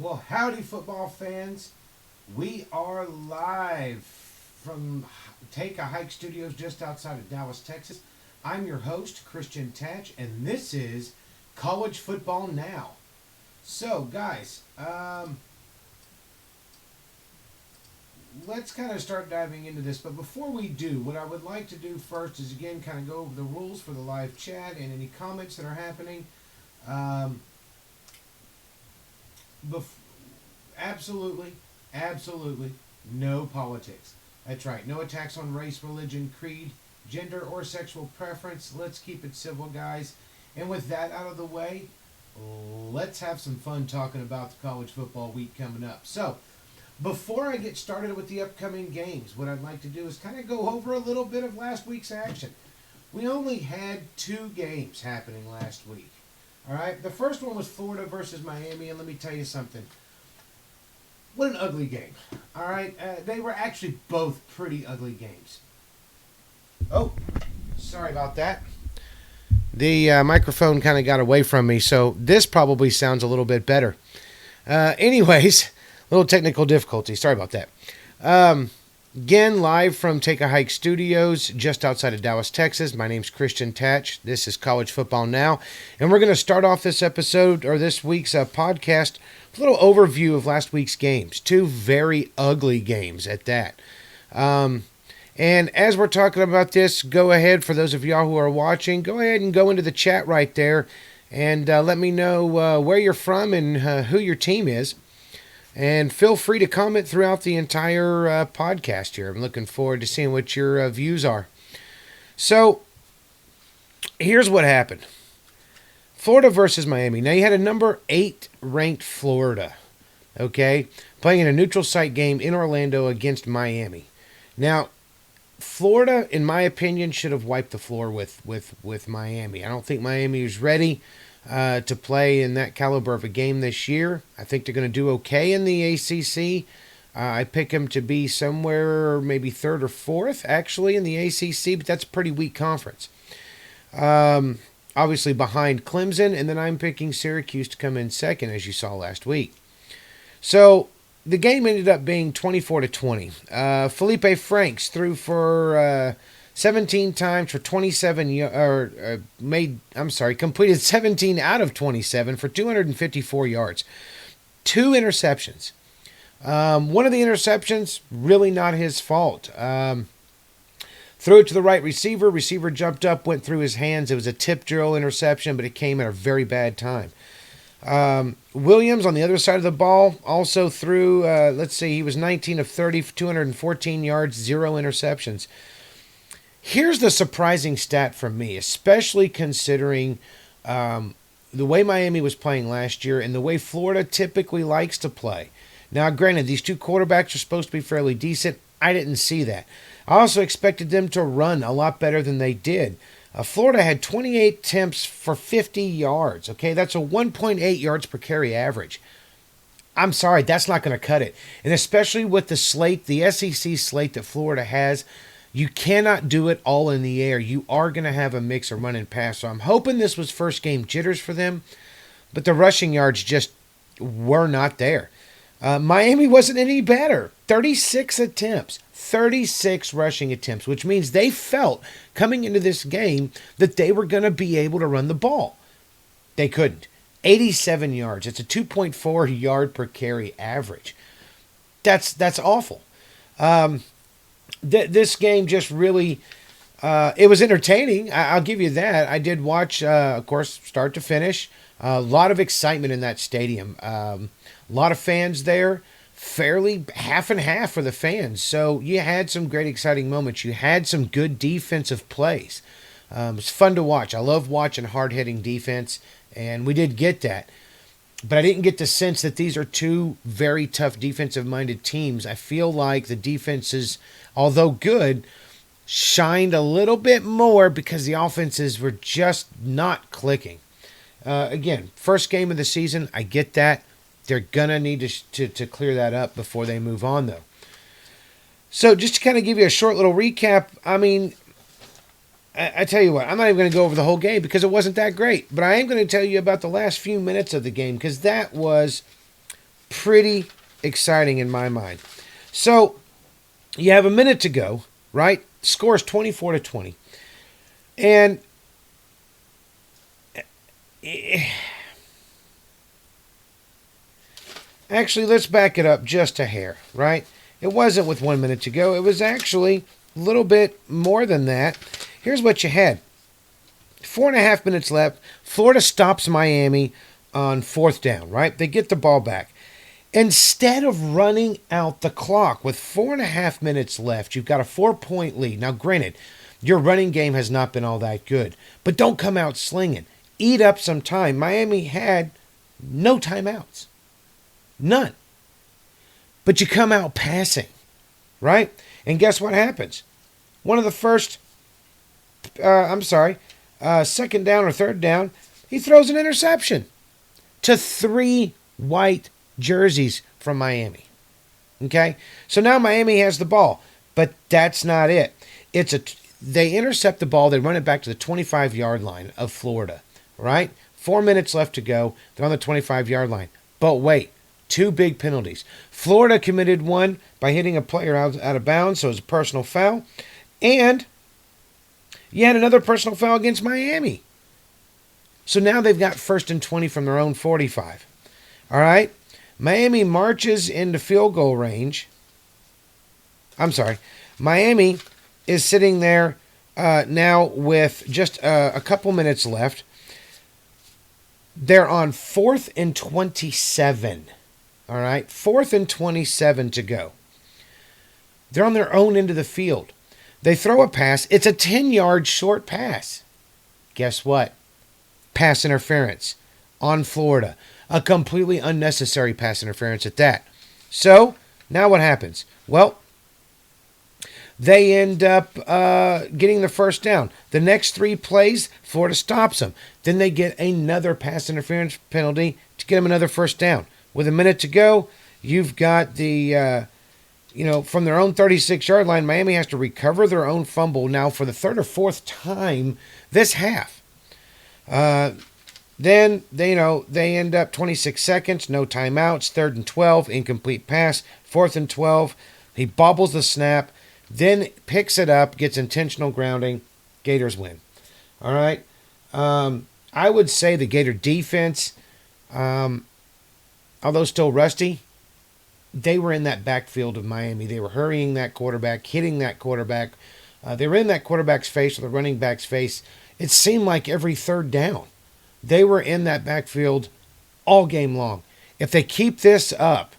Well, howdy, football fans. We are live from Take a Hike Studios just outside of Dallas, Texas. I'm your host, Christian Tatch, and this is College Football Now. So, guys, let's kind of start diving into this. But before we do, what I would like to do first is, again, kind of go over the rules for the live chat and any comments that are happening. Absolutely, no politics. That's right. No attacks on race, religion, creed, gender, or sexual preference. Let's keep it civil, guys. And with that out of the way, let's have some fun talking about the college football week coming up. So, before I get started with the upcoming games, what I'd like to do is kind of go over a little bit of last week's action. We only had 2 games happening last week. All right, the first one was Florida versus Miami, and let me tell you something. What an ugly game. All right, they were actually both pretty ugly games. Oh, sorry about that. The microphone kind of got away from me, so this probably sounds a little bit better. Anyways, little technical difficulty. Sorry about that. Again, live from Take a Hike Studios, just outside of Dallas, Texas. My name's Christian Tatch. This is College Football Now. And we're going to start off this episode, or this week's podcast, with a little overview of last week's games. 2 very ugly games at that. And as we're talking about this, go ahead, for those of y'all who are watching, go ahead and go into the chat right there and let me know where you're from and who your team is. And feel free to comment throughout the entire podcast here. I'm looking forward to seeing what your views are. So, here's what happened. Florida versus Miami. Now, you had a number 8 ranked Florida, okay, playing in a neutral site game in Orlando against Miami. Now, Florida, in my opinion, should have wiped the floor with Miami. I don't think Miami is ready to play in that caliber of a game this year. I think they're going to do okay in the ACC. I pick them to be somewhere maybe 3rd or 4th, actually, in the ACC, but that's a pretty weak conference. Obviously behind Clemson, and then I'm picking Syracuse to come in 2nd, as you saw last week. So the game ended up being 24-20. Felipe Franks threw for 17 times for 27, completed 17 out of 27 for 254 yards. 2 interceptions. One of the interceptions, really not his fault. Threw it to the right receiver. Receiver jumped up, went through his hands. It was a tip drill interception, but it came at a very bad time. Williams on the other side of the ball also threw, he was 19 of 30 for 214 yards, 0 interceptions. Here's the surprising stat from me, especially considering the way Miami was playing last year and the way Florida typically likes to play. Now, granted, these 2 quarterbacks are supposed to be fairly decent. I didn't see that. I also expected them to run a lot better than they did. Florida had 28 attempts for 50 yards. Okay, that's a 1.8 yards per carry average. I'm sorry, that's not going to cut it. And especially with the slate, the SEC slate that Florida has, you cannot do it all in the air. You are going to have a mix of run and pass. So I'm hoping this was first game jitters for them, but the rushing yards just were not there. Miami wasn't any better. 36 attempts, 36 rushing attempts, which means they felt coming into this game that they were going to be able to run the ball. They couldn't. 87 yards. It's a 2.4 yard per carry average. That's awful. This game just really, it was entertaining. I'll give you that. I did watch, of course, start to finish. A lot of excitement in that stadium. A lot of fans there. Fairly half and half for the fans. So you had some great exciting moments. You had some good defensive plays. It was fun to watch. I love watching hard-hitting defense, and we did get that. But I didn't get the sense that these are 2 very tough defensive-minded teams. I feel like the defenses, although good, shined a little bit more because the offenses were just not clicking. Again, first game of the season, I get that. They're going to need to clear that up before they move on, though. So just to kind of give you a short little recap, I mean, I tell you what, I'm not even going to go over the whole game because it wasn't that great. But I am going to tell you about the last few minutes of the game because that was pretty exciting in my mind. So you have a minute to go, right? Score is 24-20. And actually, let's back it up just a hair, right? It wasn't with 1 minute to go. It was actually a little bit more than that. Here's what you had. 4.5 minutes left. Florida stops Miami on 4th down, right? They get the ball back. Instead of running out the clock with 4.5 minutes left, you've got a 4-point lead. Now, granted, your running game has not been all that good, but don't come out slinging. Eat up some time. Miami had no timeouts. None. But you come out passing, right? And guess what happens? One of the first, second down or third down, he throws an interception to 3 white jerseys from Miami. Okay? So now Miami has the ball, but that's not it. They intercept the ball, they run it back to the 25-yard line of Florida, right? 4 minutes left to go. They're on the 25-yard line. But wait, 2 big penalties. Florida committed one by hitting a player out of bounds, so it was a personal foul. And you had another personal foul against Miami. So now they've got 1st and 20 from their own 45. All right? Miami marches into field goal range. Miami is sitting there now with just a couple minutes left. They're on 4th and 27. All right? 4th and 27 to go. They're on their own end of the field. They throw a pass. It's a 10-yard short pass. Guess what? Pass interference on Florida. A completely unnecessary pass interference at that. So, now what happens? Well, they end up getting the first down. The next 3 plays, Florida stops them. Then they get another pass interference penalty to get them another first down. With a minute to go, you've got the, from their own 36-yard line, Miami has to recover their own fumble now for the 3rd or 4th time this half. Then, they end up 26 seconds, no timeouts, 3rd and 12, incomplete pass, 4th and 12. He bobbles the snap, then picks it up, gets intentional grounding. Gators win. All right? I would say the Gator defense, although still rusty, they were in that backfield of Miami. They were hurrying that quarterback, hitting that quarterback. They were in that quarterback's face or the running back's face. It seemed like every 3rd down. They were in that backfield all game long. If they keep this up,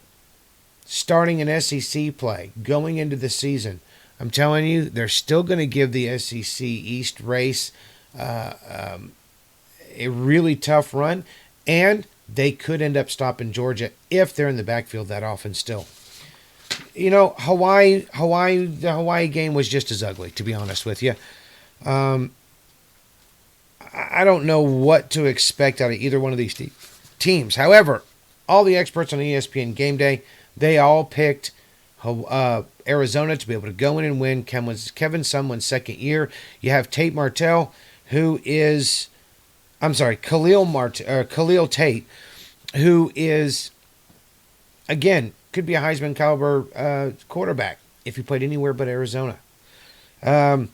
starting an SEC play, going into the season, I'm telling you, they're still going to give the SEC East race a really tough run, and they could end up stopping Georgia if they're in the backfield that often still. The Hawaii game was just as ugly, to be honest with you. I don't know what to expect out of either one of these teams. However, all the experts on ESPN Game Day, they all picked Arizona to be able to go in and win. Kevin Sumlin's second year. You have Tate Martell, who is, Khalil Tate, who is, again, could be a Heisman caliber quarterback if he played anywhere but Arizona. That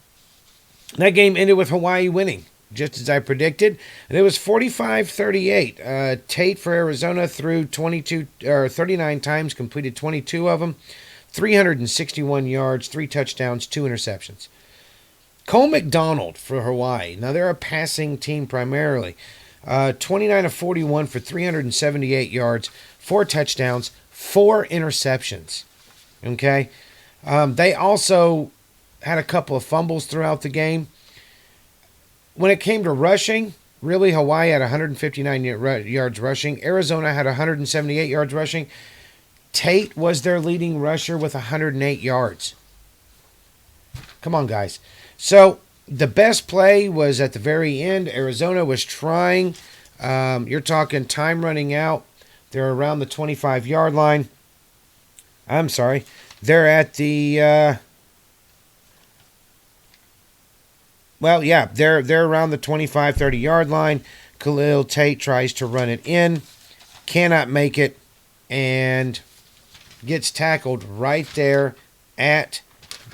game ended with Hawaii winning, just as I predicted. And it was 45-38. Tate for Arizona threw 39 times, completed 22 of them, 361 yards, 3 touchdowns, 2 interceptions. Cole McDonald for Hawaii. Now, they're a passing team primarily. 29 of 41 for 378 yards, 4 touchdowns, 4 interceptions. Okay? They also had a couple of fumbles throughout the game. When it came to rushing, really, Hawaii had 159 yards rushing. Arizona had 178 yards rushing. Tate was their leading rusher with 108 yards. Come on, guys. So the best play was at the very end. Arizona was trying. You're talking time running out. They're around the 25-yard line. I'm sorry. They're at the... they're around the 25, 30-yard line. Khalil Tate tries to run it in. Cannot make it. and gets tackled right there at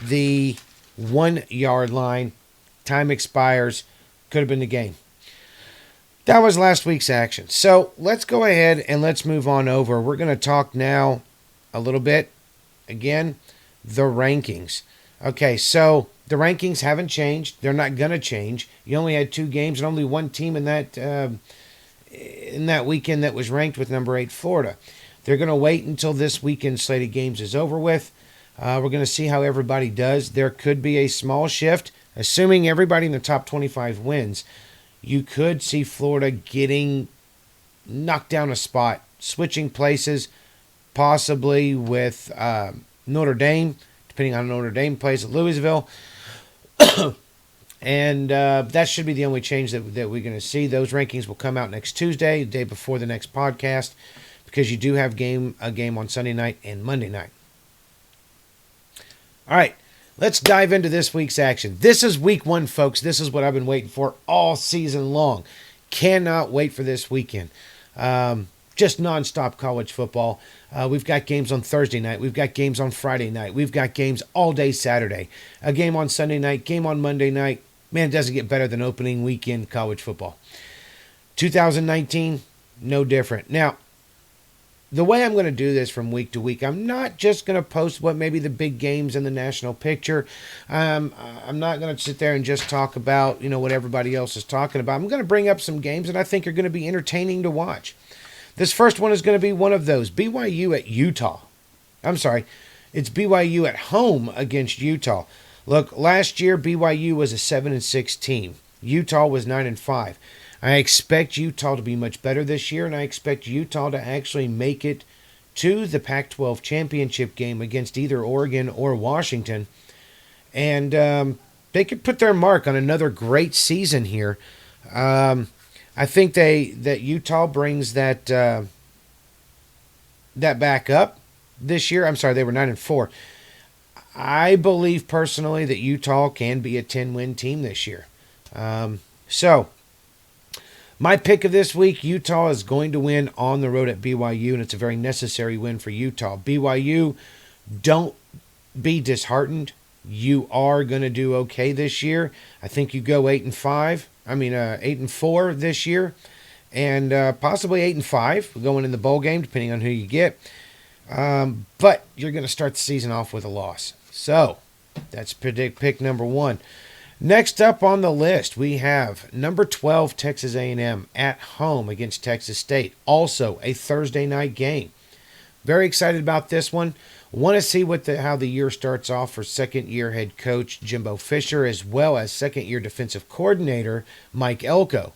the 1 yard line. Time expires. Could have been the game. That was last week's action. So let's go ahead and let's move on over. We're going to talk now a little bit, again, the rankings. Okay, so the rankings haven't changed. They're not going to change. You only had 2 games and only one team in that weekend that was ranked with number 8 Florida. They're going to wait until this weekend's slate of games is over with. We're going to see how everybody does. There could be a small shift, assuming everybody in the top 25 wins. You could see Florida getting knocked down a spot, switching places, possibly with Notre Dame, depending on Notre Dame plays at Louisville. And that should be the only change that we're going to see. Those rankings will come out next Tuesday, the day before the next podcast, because you do have a game on Sunday night and Monday night. All right, let's dive into this week's action. This is week 1, folks. This is what I've been waiting for all season long. Cannot wait for this weekend. Just nonstop college football. We've got games on Thursday night. We've got games on Friday night. We've got games all day Saturday. A game on Sunday night, game on Monday night. Man, it doesn't get better than opening weekend college football. 2019, no different. Now, the way I'm going to do this from week to week, I'm not just going to post what maybe the big games in the national picture. I'm not going to sit there and just talk about, what everybody else is talking about. I'm going to bring up some games that I think are going to be entertaining to watch. This first one is going to be one of those. BYU at Utah. I'm sorry. It's BYU at home against Utah. Look, last year BYU was a 7-6 team. Utah was 9-5. I expect Utah to be much better this year, and I expect Utah to actually make it to the Pac-12 championship game against either Oregon or Washington. And they could put their mark on another great season here. I think that Utah brings that back up this year. I'm sorry, they were 9-4. I believe personally that Utah can be a 10-win team this year. My pick of this week, Utah is going to win on the road at BYU, and it's a very necessary win for Utah. BYU, don't be disheartened. You are going to do okay this year. I think you go 8-4 this year, and possibly 8-5 going in the bowl game, depending on who you get. But you're going to start the season off with a loss. So that's pick number 1. Next up on the list, we have number 12 Texas A&M at home against Texas State. Also a Thursday night game. Very excited about this one. Want to see how the year starts off for second-year head coach Jimbo Fisher, as well as second-year defensive coordinator Mike Elko.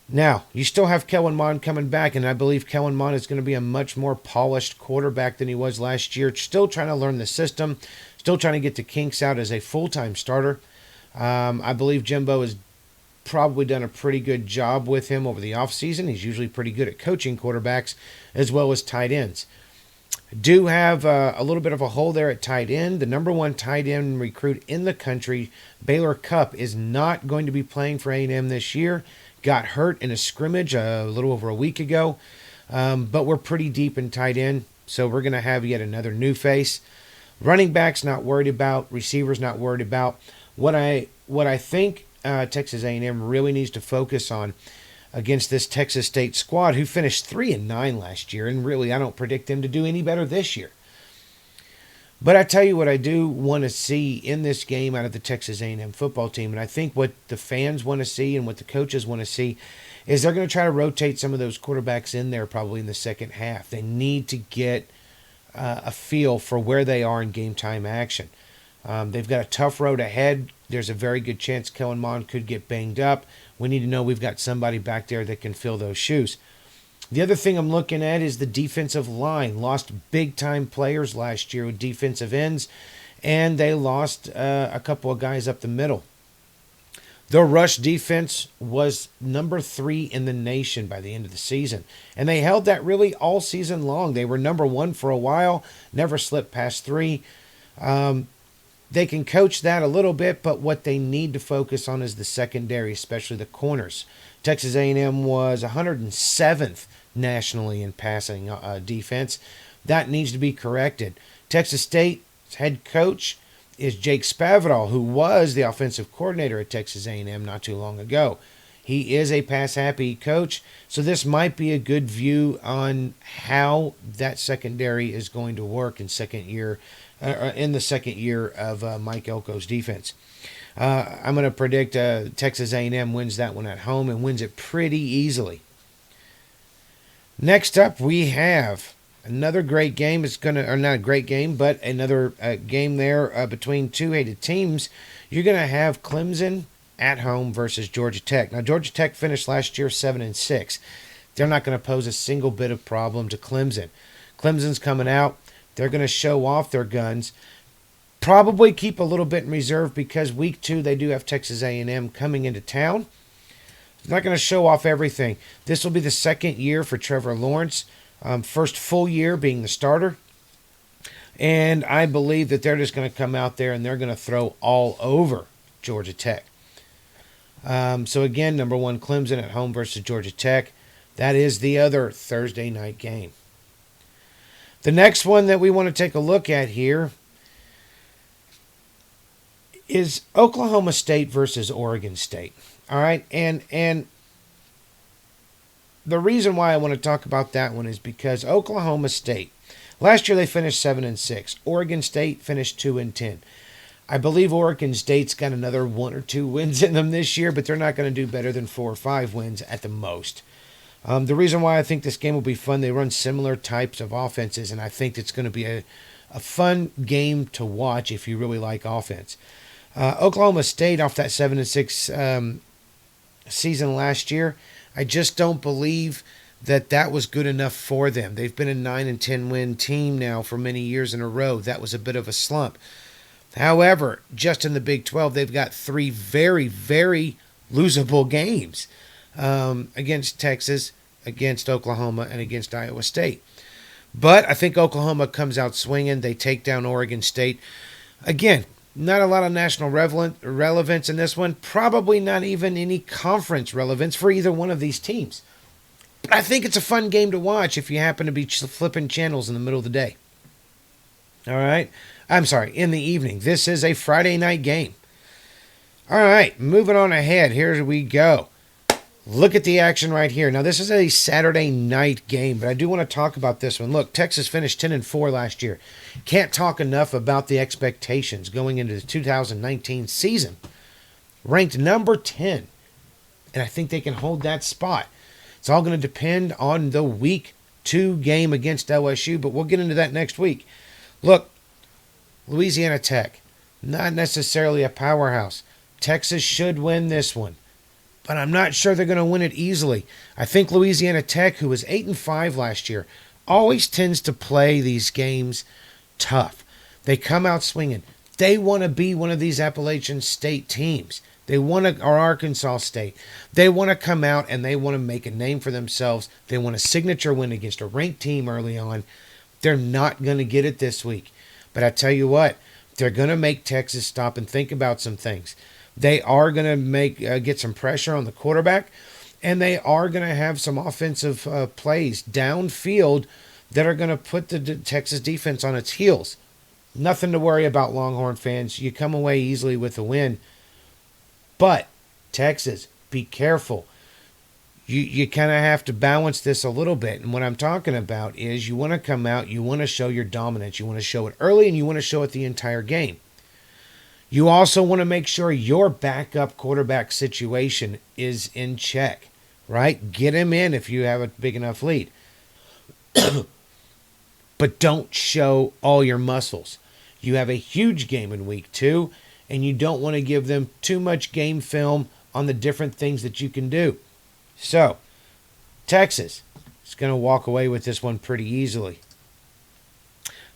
Now, you still have Kellen Mond coming back, and I believe Kellen Mond is going to be a much more polished quarterback than he was last year. Still trying to learn the system, still trying to get the kinks out as a full-time starter. I believe Jimbo has probably done a pretty good job with him over the offseason. He's usually pretty good at coaching quarterbacks as well as tight ends. Do have a little bit of a hole there at tight end. The number 1 tight end recruit in the country, Baylor Cupp, is not going to be playing for A&M this year. Got hurt in a scrimmage a little over a week ago. But we're pretty deep in tight end, so we're going to have yet another new face. Running backs not worried about. Receivers not worried about. What I think Texas A&M really needs to focus on against this Texas State squad, who finished 3-9 last year, and really I don't predict them to do any better this year. But I tell you what I do want to see in this game out of the Texas A&M football team, and I think what the fans want to see and what the coaches want to see is they're going to try to rotate some of those quarterbacks in there probably in the second half. They need to get a feel for where they are in game time action. They've got a tough road ahead. There's a very good chance Kellen Mond could get banged up. We need to know we've got somebody back there that can fill those shoes. The other thing I'm looking at is the defensive line. Lost big-time players last year with defensive ends, and they lost a couple of guys up the middle. The rush defense was number 3 in the nation by the end of the season, and they held that really all season long. They were number 1 for a while, never slipped past 3. They can coach that a little bit, but what they need to focus on is the secondary, especially the corners. Texas A&M was 107th nationally in passing defense. That needs to be corrected. Texas State's head coach is Jake Spavital, who was the offensive coordinator at Texas A&M not too long ago. He is a pass-happy coach, so this might be a good view on how that secondary is going to work in the second year of Mike Elko's defense. I'm going to predict Texas A&M wins that one at home and wins it pretty easily. Next up, we have another great game. Or not a great game, but another game there between two hated teams. You're going to have Clemson at home versus Georgia Tech. Now, Georgia Tech finished last year 7-6. They're not going to pose a single bit of problem to Clemson. Clemson's coming out. They're going to show off their guns. Probably keep a little bit in reserve because week 2 they do have Texas A&M coming into town. They're not going to show off everything. This will be the second year for Trevor Lawrence. First full year being the starter. And I believe that they're just going to come out there and they're going to throw all over Georgia Tech. So again, number 1 Clemson at home versus Georgia Tech. That is the other Thursday night game. The next one that we want to take a look at here is Oklahoma State versus Oregon State. All right, and the reason why I want to talk about that one is because Oklahoma State, last year they finished 7-6. Oregon State finished 2-10. I believe Oregon State's got another 1 or 2 wins in them this year, but they're not going to do better than 4 or 5 wins at the most. The reason why I think this game will be fun, they run similar types of offenses, and I think it's going to be a fun game to watch if you really like offense. Oklahoma State off that 7-6 season last year, I just don't believe that was good enough for them. They've been a 9-10 win team now for many years in a row. That was a bit of a slump. However, just in the Big 12, they've got 3 very, very losable games against Texas, against Oklahoma, and against Iowa State. But I think Oklahoma comes out swinging. They take down Oregon State. Again, not a lot of national relevance in this one. Probably not even any conference relevance for either one of these teams. But I think it's a fun game to watch if you happen to be flipping channels in the middle of the day. All right? I'm sorry, in the evening. This is a Friday night game. All right, moving on ahead. Here we go. Look at the action right here. Now, this is a Saturday night game, but I do want to talk about this one. Look, Texas finished 10-4 last year. Can't talk enough about the expectations going into the 2019 season. Ranked number 10, and I think they can hold that spot. It's all going to depend on the week 2 game against LSU, but we'll get into that next week. Look, Louisiana Tech, not necessarily a powerhouse. Texas should win this one, but I'm not sure they're going to win it easily. I think Louisiana Tech, who was 8-5 last year, always tends to play these games tough. They come out swinging. They want to be one of these Appalachian State teams. They want to, or Arkansas State. They want to come out and they want to make a name for themselves. They want a signature win against a ranked team early on. They're not going to get it this week. But I tell you what, they're going to make Texas stop and think about some things. They are going to get some pressure on the quarterback, and they are going to have some offensive plays downfield that are going to put the Texas defense on its heels. Nothing to worry about, Longhorn fans. You come away easily with a win. But Texas, be careful. You kind of have to balance this a little bit. And what I'm talking about is you want to come out, you want to show your dominance. You want to show it early, and you want to show it the entire game. You also want to make sure your backup quarterback situation is in check, right? Get him in if you have a big enough lead. But don't show all your muscles. You have a huge game in week 2, and you don't want to give them too much game film on the different things that you can do. So, Texas is going to walk away with this one pretty easily.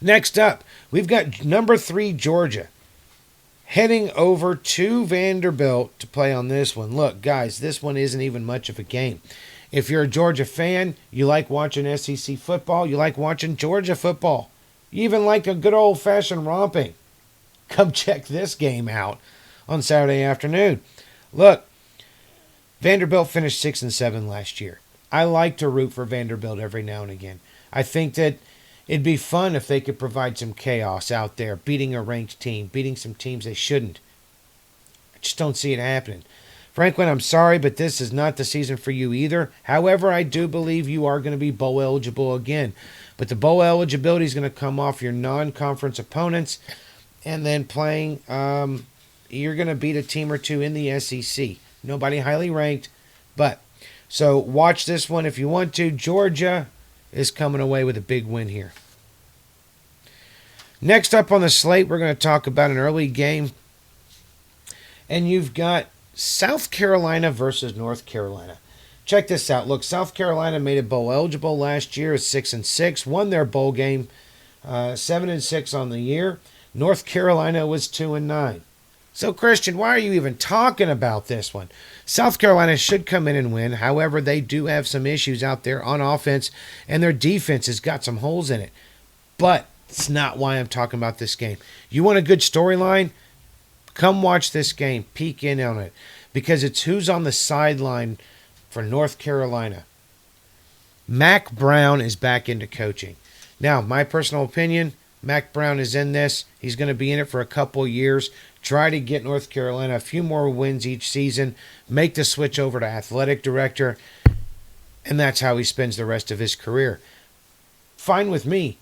Next up, we've got number 3 Georgia heading over to Vanderbilt to play on this one. Look, guys, this one isn't even much of a game. If you're a Georgia fan, you like watching SEC football, you like watching Georgia football, you even like a good old-fashioned romping, come check this game out on Saturday afternoon. Look, Vanderbilt finished 6-7 last year. I like to root for Vanderbilt every now and again. I think that it'd be fun if they could provide some chaos out there, beating a ranked team, beating some teams they shouldn't. I just don't see it happening. Franklin, I'm sorry, but this is not the season for you either. However, I do believe you are going to be bowl eligible again. But the bowl eligibility is going to come off your non-conference opponents, and then playing. You're going to beat a team or two in the SEC. Nobody highly ranked, but so watch this one if you want to. Georgia is coming away with a big win here. Next up on the slate, we're going to talk about an early game, and you've got South Carolina versus North Carolina. Check this out. Look, South Carolina made it bowl eligible last year at 6-6, won their bowl game, 7-6 on the year. North Carolina was 2-9. So, Christian, why are you even talking about this one? South Carolina should come in and win. However, they do have some issues out there on offense, and their defense has got some holes in it. But it's not why I'm talking about this game. You want a good storyline? Come watch this game. Peek in on it. Because it's who's on the sideline for North Carolina. Mack Brown is back into coaching. Now, my personal opinion, Mack Brown is in this. He's going to be in it for a couple years. Try to get North Carolina a few more wins each season. Make the switch over to athletic director. And that's how he spends the rest of his career. Fine with me.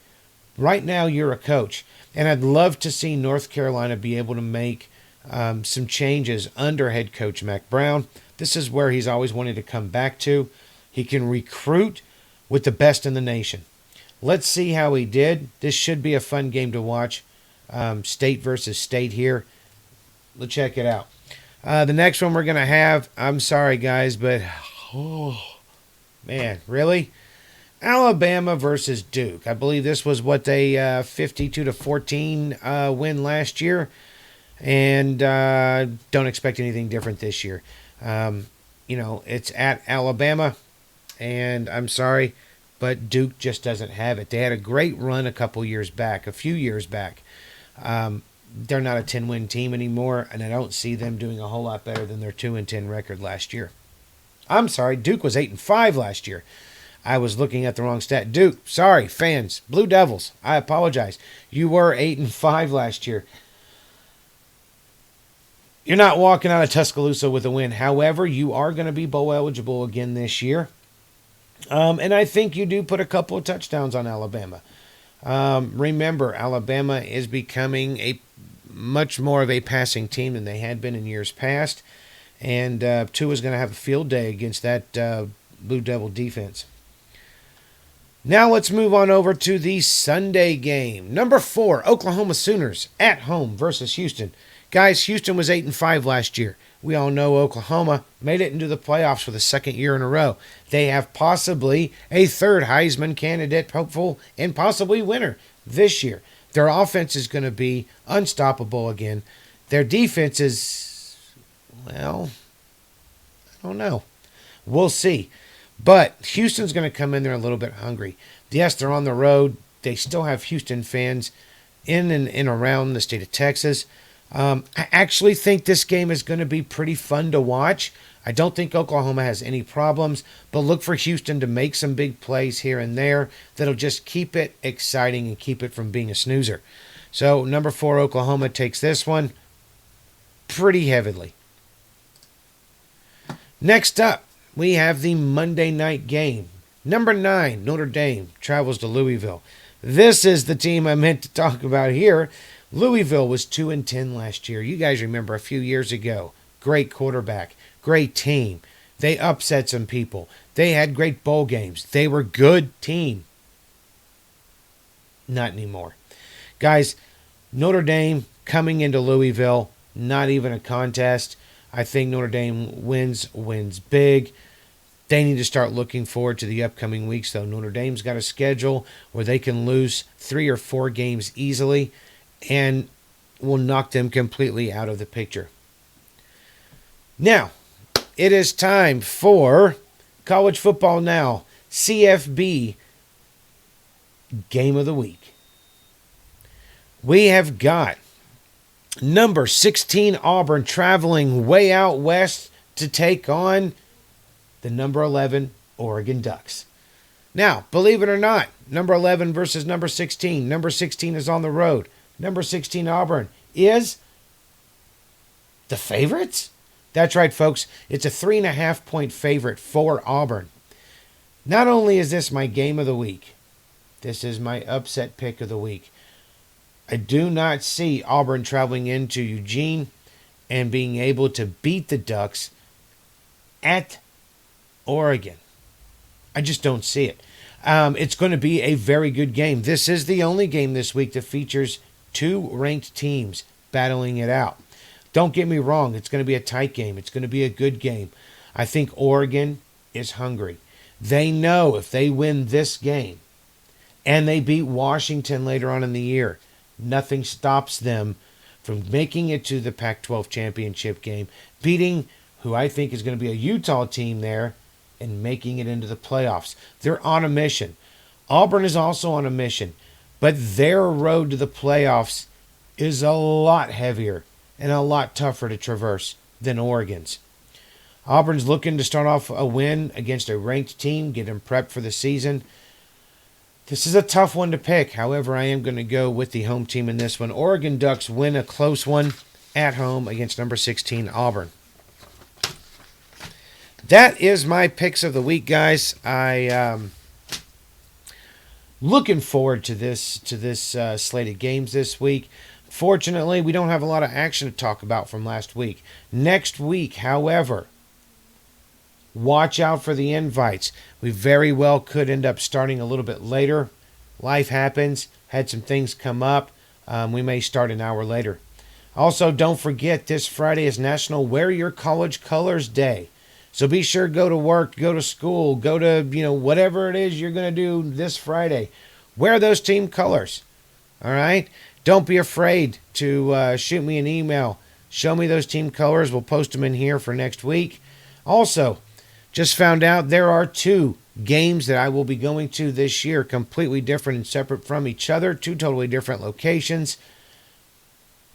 Right now, you're a coach. And I'd love to see North Carolina be able to make some changes under head coach Mack Brown. This is where he's always wanted to come back to. He can recruit with the best in the nation. Let's see how he did. This should be a fun game to watch. State versus state here. Let's check it out. The next one we're going to have, I'm sorry guys, but oh man, really? Alabama versus Duke. I believe this was what they 52-14 win last year, and don't expect anything different this year. It's at Alabama, and I'm sorry, but Duke just doesn't have it. They had a great run a few years back. They're not a 10-win team anymore, and I don't see them doing a whole lot better than their 2-10 record last year. I'm sorry, Duke was 8-5 last year. I was looking at the wrong stat. Duke, sorry, fans, Blue Devils, I apologize. You were 8-5 last year. You're not walking out of Tuscaloosa with a win. However, you are going to be bowl eligible again this year. And I think you do put a couple of touchdowns on Alabama. Remember, Alabama is becoming a much more of a passing team than they had been in years past. And Tua's going to have a field day against that Blue Devil defense. Now let's move on over to the Sunday game. Number 4, Oklahoma Sooners at home versus Houston. Guys, Houston was 8-5 last year. We all know Oklahoma made it into the playoffs for the second year in a row. They have possibly a third Heisman candidate, hopeful, and possibly winner this year. Their offense is going to be unstoppable again. Their defense is, well, I don't know. We'll see. But Houston's going to come in there a little bit hungry. Yes, they're on the road. They still have Houston fans in and around the state of Texas. I actually think this game is going to be pretty fun to watch. I don't think Oklahoma has any problems, but look for Houston to make some big plays here and there that'll just keep it exciting and keep it from being a snoozer. So number 4, Oklahoma takes this one pretty heavily. Next up, we have the Monday night game. Number 9, Notre Dame travels to Louisville. This is the team I meant to talk about here. Louisville was 2-10 last year. You guys remember a few years ago. Great quarterback, great team. They upset some people. They had great bowl games. They were a good team. Not anymore. Guys, Notre Dame coming into Louisville, not even a contest. I think Notre Dame wins big. They need to start looking forward to the upcoming weeks, though. Notre Dame's got a schedule where they can lose 3 or 4 games easily and will knock them completely out of the picture. Now, it is time for College Football Now, CFB Game of the Week. We have got number 16 Auburn traveling way out west to take on the number 11 Oregon Ducks. Now, believe it or not, number 11 versus number 16. Number 16 is on the road. Number 16 Auburn is the favorites? That's right, folks. It's a 3.5-point favorite for Auburn. Not only is this my game of the week, this is my upset pick of the week. I do not see Auburn traveling into Eugene and being able to beat the Ducks at Oregon. I just don't see it. It's going to be a very good game. This is the only game this week that features two ranked teams battling it out. Don't get me wrong. It's going to be a tight game. It's going to be a good game. I think Oregon is hungry. They know if they win this game and they beat Washington later on in the year, nothing stops them from making it to the Pac-12 championship game, beating who I think is going to be a Utah team there, and making it into the playoffs. They're on a mission. Auburn is also on a mission, but their road to the playoffs is a lot heavier and a lot tougher to traverse than Oregon's. Auburn's looking to start off a win against a ranked team, get them prepped for the season. This is a tough one to pick. However, I am going to go with the home team in this one. Oregon Ducks win a close one at home against number 16 Auburn. That is my picks of the week, guys. Looking forward to this slate of games this week. Fortunately, we don't have a lot of action to talk about from last week. Next week, however, watch out for the invites. We very well could end up starting a little bit later. Life happens. Had some things come up. We may start an hour later. Also, don't forget, this Friday is National Wear Your College Colors Day. So be sure to go to work, go to school, go to, whatever it is you're going to do this Friday. Wear those team colors. All right? Don't be afraid to shoot me an email. Show me those team colors. We'll post them in here for next week. Also, just found out there are 2 games that I will be going to this year, completely different and separate from each other, 2 totally different locations.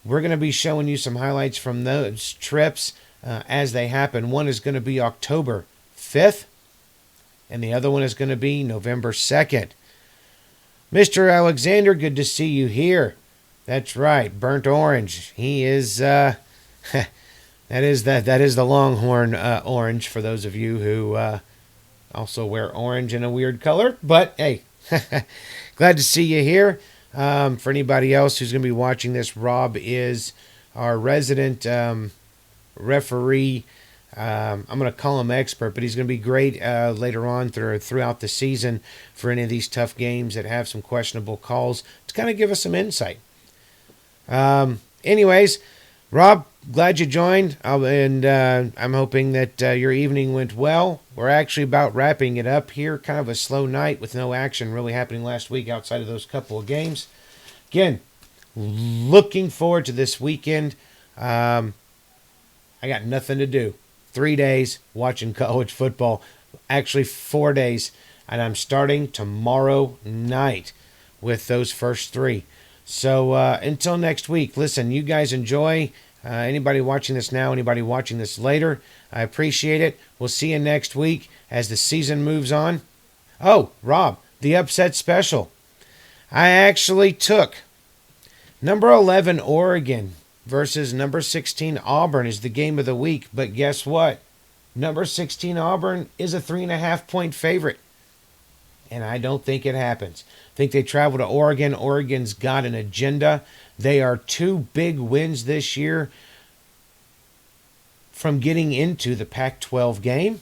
We're going to be showing you some highlights from those trips as they happen. One is going to be October 5th, and the other one is going to be November 2nd. Mr. Alexander, good to see you here. That's right, Burnt Orange. He is, that is the Longhorn orange for those of you who also wear orange in a weird color. But, hey, glad to see you here. For anybody else who's going to be watching this, Rob is our resident referee. I'm going to call him expert, but he's going to be great later on throughout the season for any of these tough games that have some questionable calls to kind of give us some insight. Anyways, Rob, glad you joined, and I'm hoping that your evening went well. We're actually about wrapping it up here. Kind of a slow night with no action really happening last week outside of those couple of games. Again, looking forward to this weekend. I got nothing to do. 3 days watching college football. Actually, 4 days. And I'm starting tomorrow night with those first 3. So until next week, listen, you guys enjoy. Anybody watching this now, anybody watching this later, I appreciate it. We'll see you next week as the season moves on. Oh, Rob, the upset special. I actually took number 11 Oregon versus number 16 Auburn is the game of the week. But guess what? Number 16 Auburn is a 3.5-point favorite. And I don't think it happens. I think they travel to Oregon. Oregon's got an agenda. They are 2 big wins this year from getting into the Pac-12 game.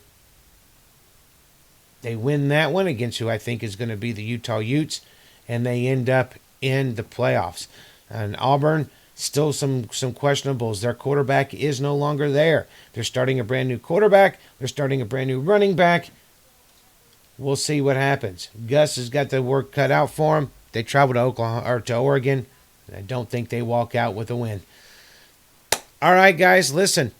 They win that one against who I think is going to be the Utah Utes, and they end up in the playoffs. And Auburn, still some questionables. Their quarterback is no longer there. They're starting a brand new quarterback. They're starting a brand new running back. We'll see what happens. Gus has got the work cut out for him. They travel to Oklahoma or to Oregon, and I don't think they walk out with a win. All right, guys, listen.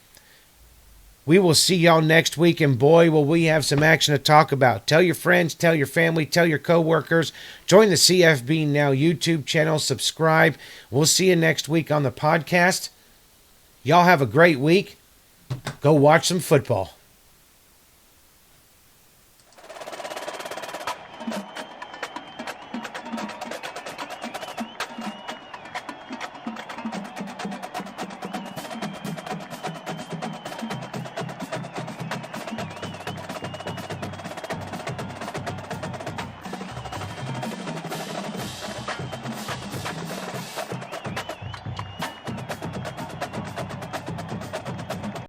We will see y'all next week, and boy, will we have some action to talk about. Tell your friends, tell your family, tell your coworkers. Join the CFB Now YouTube channel. Subscribe. We'll see you next week on the podcast. Y'all have a great week. Go watch some football.